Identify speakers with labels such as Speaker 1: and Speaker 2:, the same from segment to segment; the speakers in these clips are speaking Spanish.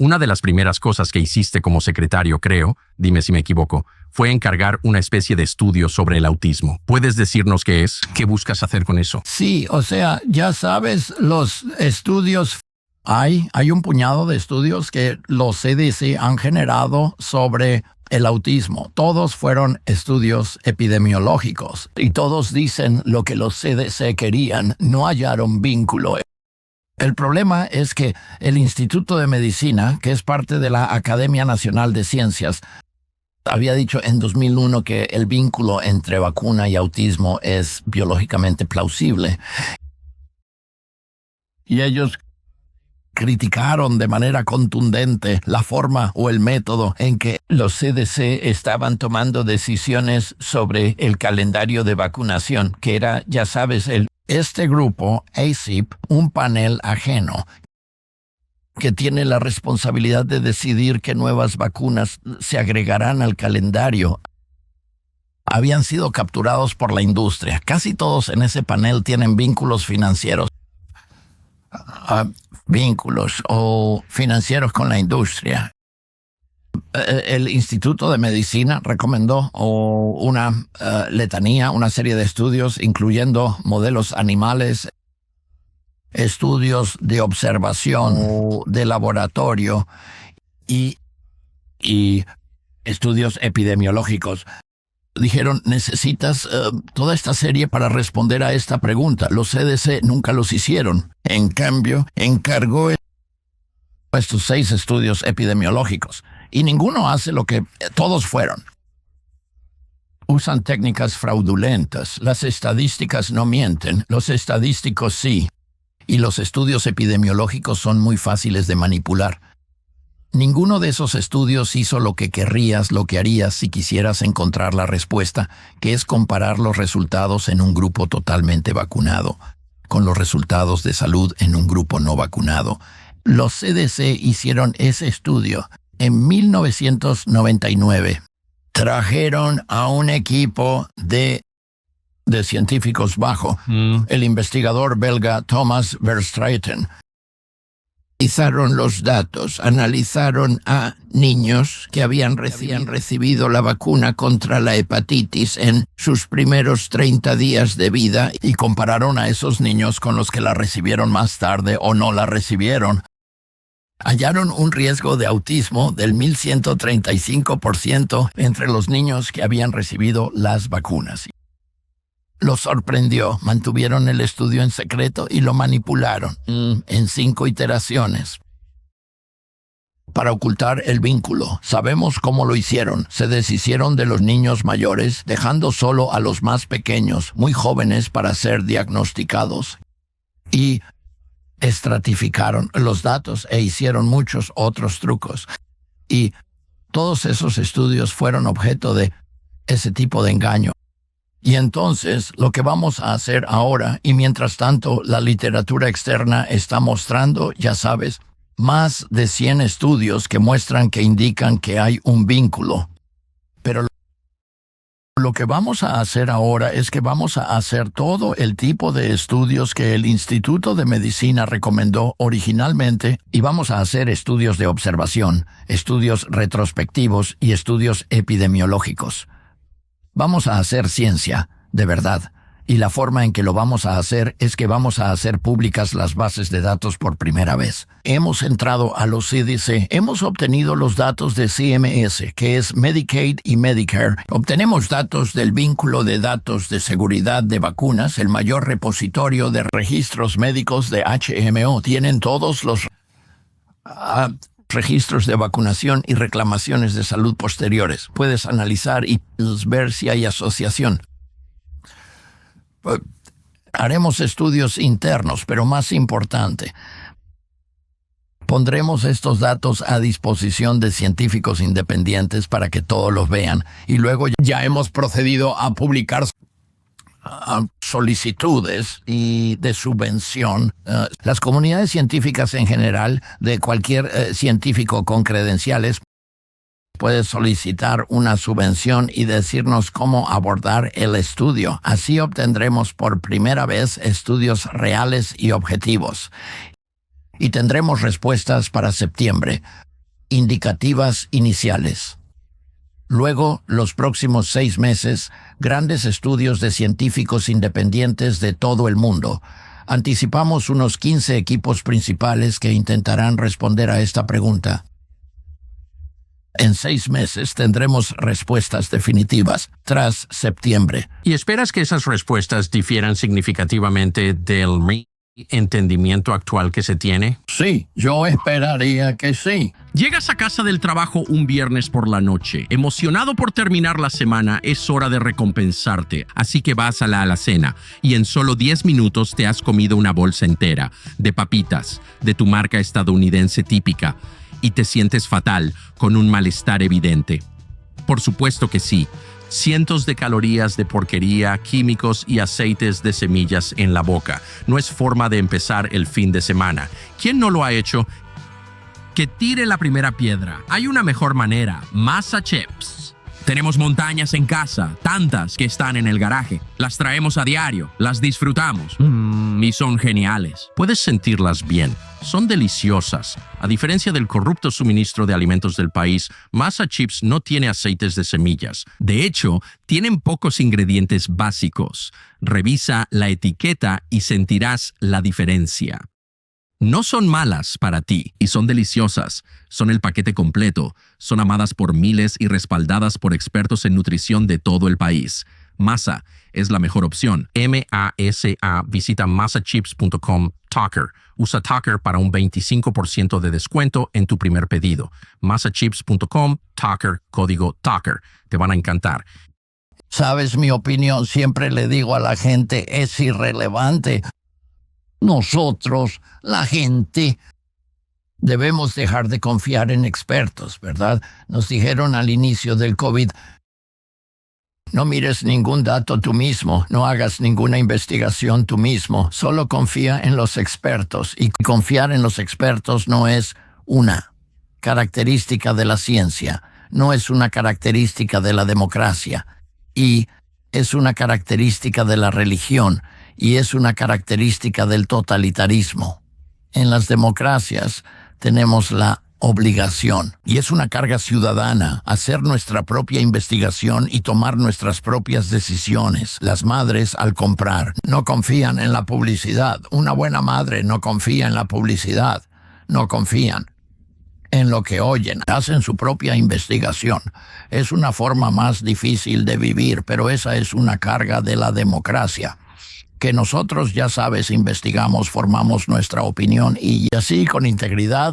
Speaker 1: Una de las primeras cosas que hiciste como secretario, creo, dime si me equivoco, fue encargar una especie de estudio sobre el autismo. ¿Puedes decirnos qué es? ¿Qué buscas hacer con eso?
Speaker 2: Sí, o sea, ya sabes, los estudios, hay un puñado de estudios que los CDC han generado sobre el autismo. Todos fueron estudios epidemiológicos y todos dicen lo que los CDC querían, no hallaron vínculo. El problema es que el Instituto de Medicina, que es parte de la Academia Nacional de Ciencias, había dicho en 2001 que el vínculo entre vacuna y autismo es biológicamente plausible. Y ellos criticaron de manera contundente la forma o el método en que los CDC estaban tomando decisiones sobre el calendario de vacunación, que era, ya sabes, este grupo, ACIP, un panel ajeno que tiene la responsabilidad de decidir qué nuevas vacunas se agregarán al calendario, habían sido capturados por la industria. Casi todos en ese panel tienen vínculos financieros. Vínculos o financieros con la industria. El Instituto de Medicina recomendó una letanía, una serie de estudios, incluyendo modelos animales, estudios de observación de laboratorio y estudios epidemiológicos. Dijeron, necesitas toda esta serie para responder a esta pregunta. Los CDC nunca los hicieron. En cambio, encargó estos 6 estudios epidemiológicos. Y ninguno hace lo que todos fueron. Usan técnicas fraudulentas. Las estadísticas no mienten. Los estadísticos sí. Y los estudios epidemiológicos son muy fáciles de manipular. Ninguno de esos estudios hizo lo que querrías, lo que harías si quisieras encontrar la respuesta, que es comparar los resultados en un grupo totalmente vacunado con los resultados de salud en un grupo no vacunado. Los CDC hicieron ese estudio en 1999. Trajeron a un equipo de científicos bajo, el investigador belga Thomas Verstraeten. Analizaron los datos, analizaron a niños que habían recibido la vacuna contra la hepatitis en sus primeros 30 días de vida y compararon a esos niños con los que la recibieron más tarde o no la recibieron. Hallaron un riesgo de autismo del 1135% entre los niños que habían recibido las vacunas. Los sorprendió, mantuvieron el estudio en secreto y lo manipularon en 5 iteraciones para ocultar el vínculo. Sabemos cómo lo hicieron. Se deshicieron de los niños mayores, dejando solo a los más pequeños, muy jóvenes para ser diagnosticados. Y estratificaron los datos e hicieron muchos otros trucos. Y todos esos estudios fueron objeto de ese tipo de engaño. Y entonces, lo que vamos a hacer ahora, y mientras tanto la literatura externa está mostrando, ya sabes, más de 100 estudios que muestran que indican que hay un vínculo. Pero lo que vamos a hacer ahora es que vamos a hacer todo el tipo de estudios que el Instituto de Medicina recomendó originalmente y vamos a hacer estudios de observación, estudios retrospectivos y estudios epidemiológicos. Vamos a hacer ciencia, de verdad, y la forma en que lo vamos a hacer es que vamos a hacer públicas las bases de datos por primera vez. Hemos entrado a los CDC, hemos obtenido los datos de CMS, que es Medicaid y Medicare. Obtenemos datos del vínculo de datos de seguridad de vacunas, el mayor repositorio de registros médicos de HMO. Tienen todos los registros de vacunación y reclamaciones de salud posteriores. Puedes analizar y ver si hay asociación. Haremos estudios internos, pero más importante, pondremos estos datos a disposición de científicos independientes para que todos los vean. Y luego ya hemos procedido a publicar solicitudes y de subvención. Las comunidades científicas en general, de cualquier científico con credenciales, puede solicitar una subvención y decirnos cómo abordar el estudio. Así obtendremos por primera vez estudios reales y objetivos. Y tendremos respuestas para septiembre. indicativas iniciales. Luego, los próximos 6 meses, grandes estudios de científicos independientes de todo el mundo. Anticipamos unos 15 equipos principales que intentarán responder a esta pregunta. En 6 meses tendremos respuestas definitivas, tras septiembre.
Speaker 1: ¿Y esperas que esas respuestas difieran significativamente del entendimiento actual que se tiene?
Speaker 2: Sí, yo esperaría que sí.
Speaker 1: Llegas a casa del trabajo un viernes por la noche. Emocionado por terminar la semana, es hora de recompensarte. Así que vas a la alacena y en solo 10 minutos te has comido una bolsa entera de papitas de tu marca estadounidense típica y te sientes fatal con un malestar evidente. Por supuesto que sí. Cientos de calorías de porquería, químicos y aceites de semillas en la boca. No es forma de empezar el fin de semana. ¿Quién no lo ha hecho? Que tire la primera piedra. Hay una mejor manera. Masa Chips. Tenemos montañas en casa, tantas que están en el garaje. Las traemos a diario, las disfrutamos. Y son geniales. Puedes sentirlas bien. Son deliciosas. A diferencia del corrupto suministro de alimentos del país, Masa Chips no tiene aceites de semillas. De hecho, tienen pocos ingredientes básicos. Revisa la etiqueta y sentirás la diferencia. No son malas para ti y son deliciosas. Son el paquete completo. Son amadas por miles y respaldadas por expertos en nutrición de todo el país. Masa es la mejor opción. M-A-S-A. Visita masachips.com. Talker. Usa Talker para un 25% de descuento en tu primer pedido. Masachips.com. Talker. Código Talker. Te van a encantar.
Speaker 2: Sabes, mi opinión, siempre le digo a la gente, es irrelevante. Nosotros, la gente, debemos dejar de confiar en expertos, ¿verdad? Nos dijeron al inicio del COVID, no mires ningún dato tú mismo, no hagas ninguna investigación tú mismo, solo confía en los expertos. Y confiar en los expertos no es una característica de la ciencia, no es una característica de la democracia, y es una característica de la religión. Y es una característica del totalitarismo. En las democracias tenemos la obligación, y es una carga ciudadana, hacer nuestra propia investigación y tomar nuestras propias decisiones. Las madres, al comprar, no confían en la publicidad. Una buena madre no confía en la publicidad. No confían en lo que oyen. Hacen su propia investigación. Es una forma más difícil de vivir, pero esa es una carga de la democracia. Que nosotros, ya sabes, investigamos, formamos nuestra opinión y así, con integridad,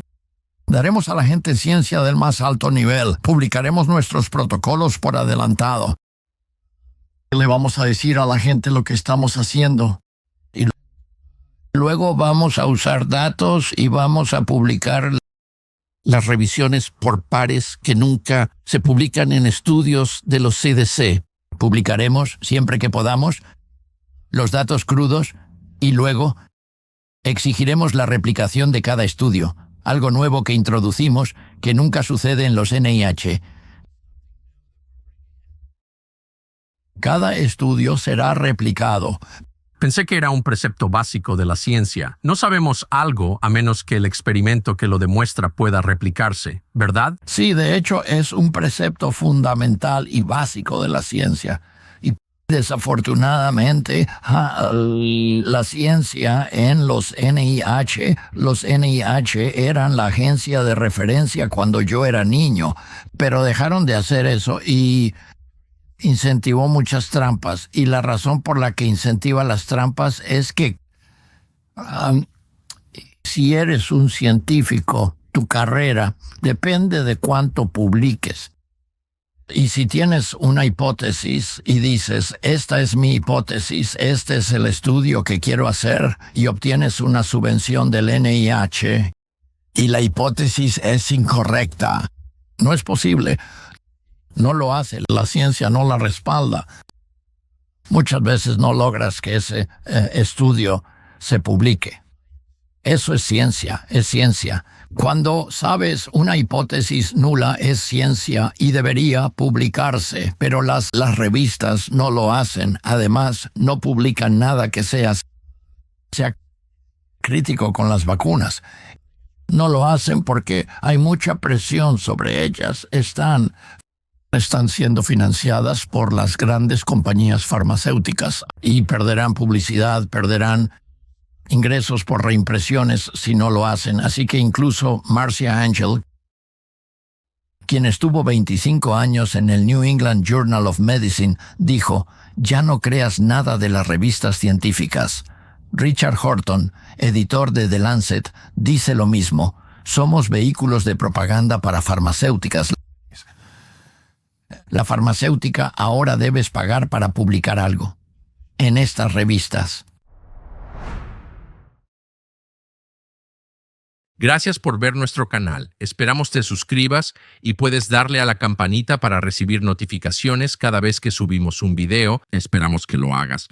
Speaker 2: daremos a la gente ciencia del más alto nivel. Publicaremos nuestros protocolos por adelantado. Le vamos a decir a la gente lo que estamos haciendo. Y luego vamos a usar datos y vamos a publicar las revisiones por pares que nunca se publican en estudios de los CDC. Publicaremos, siempre que podamos, los datos crudos y luego exigiremos la replicación de cada estudio, algo nuevo que introducimos que nunca sucede en los NIH. Cada estudio será replicado.
Speaker 1: Pensé que era un precepto básico de la ciencia. No sabemos algo a menos que el experimento que lo demuestra pueda replicarse, ¿verdad?
Speaker 2: Sí, de hecho es un precepto fundamental y básico de la ciencia. Desafortunadamente, la ciencia en los NIH eran la agencia de referencia cuando yo era niño, pero dejaron de hacer eso y incentivó muchas trampas. Y la razón por la que incentiva las trampas es que si eres un científico, tu carrera depende de cuánto publiques. Y si tienes una hipótesis y dices, esta es mi hipótesis, este es el estudio que quiero hacer, y obtienes una subvención del NIH, y la hipótesis es incorrecta, no es posible. No lo hace, la ciencia no la respalda. Muchas veces no logras que ese estudio se publique. Eso es ciencia, es ciencia. Cuando sabes una hipótesis nula es ciencia y debería publicarse, pero las revistas no lo hacen. Además, no publican nada que sea crítico con las vacunas. No lo hacen porque hay mucha presión sobre ellas. Están siendo financiadas por las grandes compañías farmacéuticas y perderán publicidad, perderán ingresos por reimpresiones si no lo hacen. Así que incluso Marcia Angel, quien estuvo 25 años en el New England Journal of Medicine, dijo: «Ya no creas nada de las revistas científicas». Richard Horton, editor de The Lancet, dice lo mismo: «Somos vehículos de propaganda para farmacéuticas. La farmacéutica ahora debes pagar para publicar algo en estas revistas».
Speaker 1: Gracias por ver nuestro canal. Esperamos te suscribas y puedes darle a la campanita para recibir notificaciones cada vez que subimos un video. Esperamos que lo hagas.